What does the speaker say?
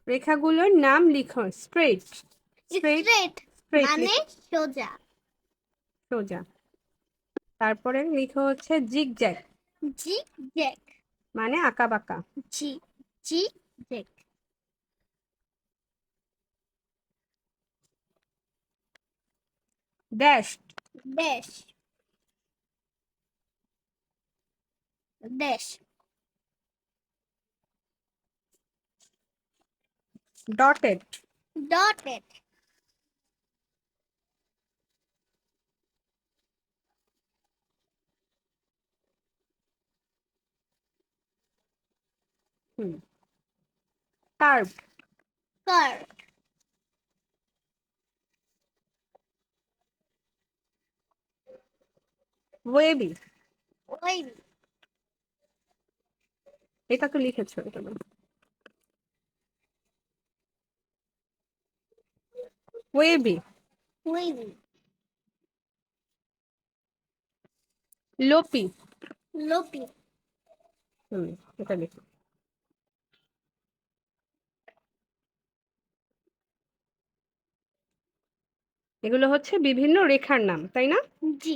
রেখাগুলোর নাম লিখো। Straight, straight, straight straight মানে লিখো, সোজা। সোজা। তারপরে লিখো হচ্ছে জিগজ্যাগ, জিগ জ্যাগ। মানে আঁকা বাঁকা। Zigzag. Dash, dash dash. Dotted, dotted. Curve, curve. Wavy, wave. এটা তো লিখেছো, এটা না। Wavy, wave. Loopy, loopy. এটা লিখো। এগুলো হচ্ছে বিভিন্ন রেখার নাম, তাই না? জি।